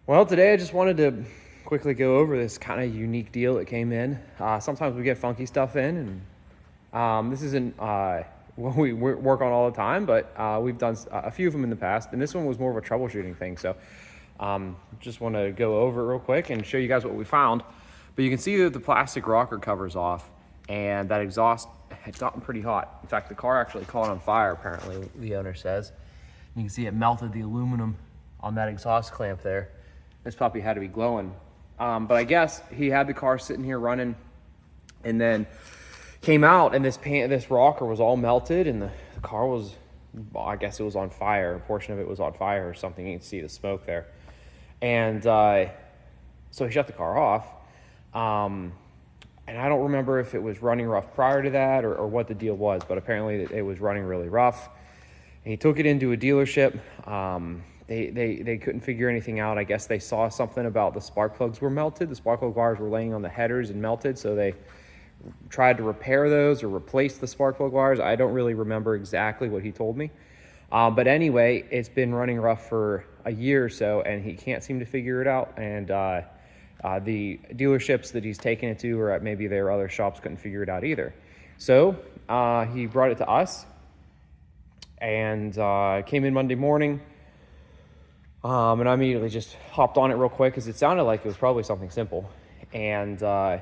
Well, today I just wanted to quickly go over this kind of unique deal that came in. Sometimes we get funky stuff in, and this isn't what we work on all the time, but we've done a few of them in the past, and this one was more of a troubleshooting thing. So just want to go over it real quick and show you guys what we found. But you can see that the plastic rocker cover's off, and that exhaust had gotten pretty hot. In fact, the car actually caught on fire, apparently, the owner says. You can see it melted the aluminum on that exhaust clamp there. This puppy had to be glowing. But I guess he had the car sitting here running and then came out, and this rocker was all melted, and the car was, I guess it was on fire. A portion of it was on fire or something. You can see the smoke there. And so he shut the car off. And I don't remember if it was running rough prior to that or what the deal was, but apparently it was running really rough. And he took it into a dealership. They couldn't figure anything out. I guess they saw something about the spark plugs were melted. The spark plug wires were laying on the headers and melted, so they tried to repair those or replace the spark plug wires. I don't really remember exactly what he told me. But anyway, it's been running rough for a year or so, and he can't seem to figure it out. And the dealerships that he's taken it to, or maybe their other shops, couldn't figure it out either. So he brought it to us, and came in Monday morning. And I immediately just hopped on it real quick because it sounded like it was probably something simple. And got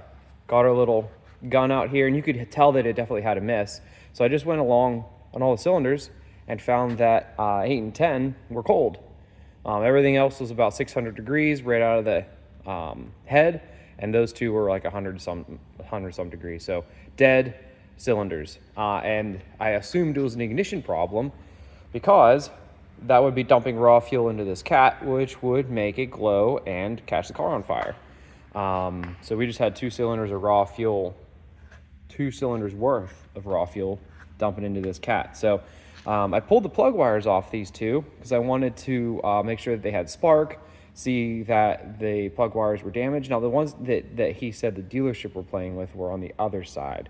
our little gun out here, and you could tell that it definitely had a miss. So I just went along on all the cylinders and found that 8 and 10 were cold. Everything else was about 600 degrees right out of the head, and those two were like 100 some degrees. So dead cylinders. And I assumed it was an ignition problem because that would be dumping raw fuel into this cat, which would make it glow and catch the car on fire. So we just had 2 cylinders of raw fuel, 2 cylinders worth of raw fuel dumping into this cat. So I pulled the plug wires off these two because I wanted to make sure that they had spark, see that the plug wires were damaged. Now the ones that he said the dealership were playing with were on the other side,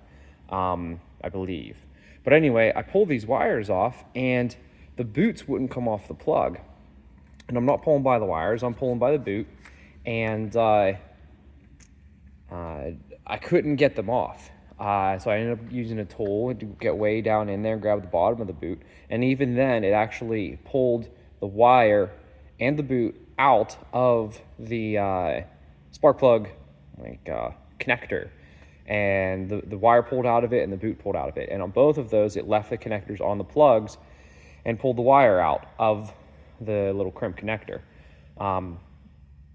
I believe. But anyway, I pulled these wires off, and the boots wouldn't come off the plug. And I'm not pulling by the wires, I'm pulling by the boot. And I couldn't get them off. So I ended up using a tool to get way down in there and grab the bottom of the boot. And even then, it actually pulled the wire and the boot out of the spark plug connector. And the wire pulled out of it and the boot pulled out of it. And on both of those, it left the connectors on the plugs and pulled the wire out of the little crimp connector.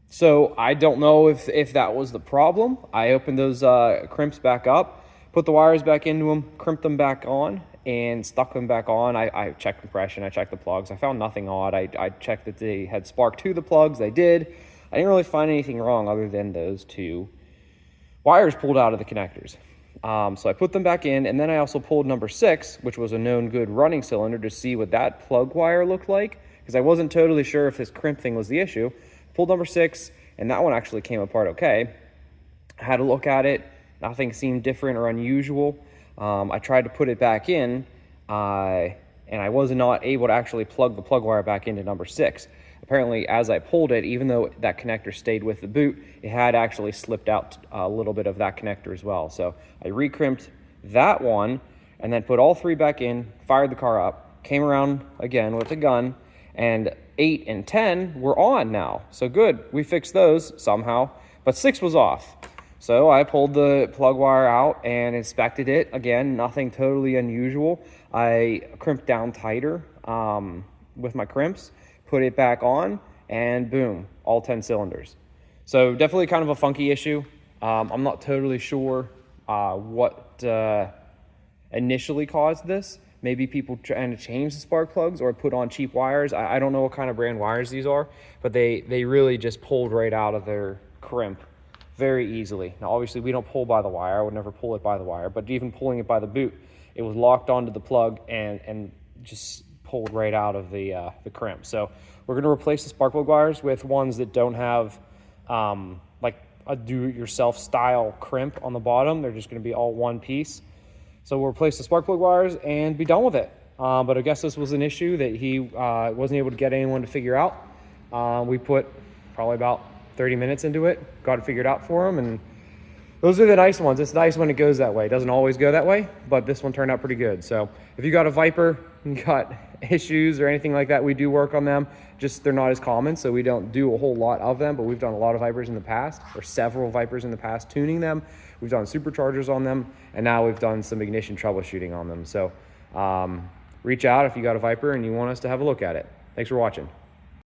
So I don't know if that was the problem. I opened those crimps back up, put the wires back into them, crimped them back on, and stuck them back on. I checked compression, I checked the plugs. I found nothing odd. I checked that they had spark to the plugs. They did. I didn't really find anything wrong other than those 2 wires pulled out of the connectors. So I put them back in, and then I also pulled number 6, which was a known good running cylinder, to see what that plug wire looked like, because I wasn't totally sure if this crimp thing was the issue. Pulled number 6, and that one actually came apart okay. I had a look at it. Nothing seemed different or unusual. I tried to put it back in, and I was not able to actually plug the plug wire back into number 6. Apparently, as I pulled it, even though that connector stayed with the boot, it had actually slipped out a little bit of that connector as well. So I re-crimped that one and then put all 3 back in, fired the car up, came around again with the gun, and 8 and 10 were on now. So good, we fixed those somehow, but 6 was off. So I pulled the plug wire out and inspected it. Again, nothing totally unusual. I crimped down tighter with my crimps, put it back on, and boom, all 10 cylinders. So definitely kind of a funky issue. I'm not totally sure what initially caused this. Maybe people trying to change the spark plugs or put on cheap wires. I don't know what kind of brand wires these are, but they really just pulled right out of their crimp very easily. Now, obviously, we don't pull by the wire. I would never pull it by the wire, but even pulling it by the boot, it was locked onto the plug and just pulled right out of the crimp. So we're going to replace the spark plug wires with ones that don't have like a do-it-yourself style crimp on the bottom. They're just going to be all one piece. So we'll replace the spark plug wires and be done with it. But I guess this was an issue that he wasn't able to get anyone to figure out. We put probably about 30 minutes into it. Got it figured out for them, and those are the nice ones. It's nice when it goes that way. It doesn't always go that way, but this one turned out pretty good. So if you got a Viper, you got issues or anything like that, we do work on them. Just they're not as common, so we don't do a whole lot of them, but we've done a lot of Vipers in the past, or several Vipers in the past, tuning them. We've done superchargers on them, and now we've done some ignition troubleshooting on them. So reach out if you got a Viper and you want us to have a look at it. Thanks for watching.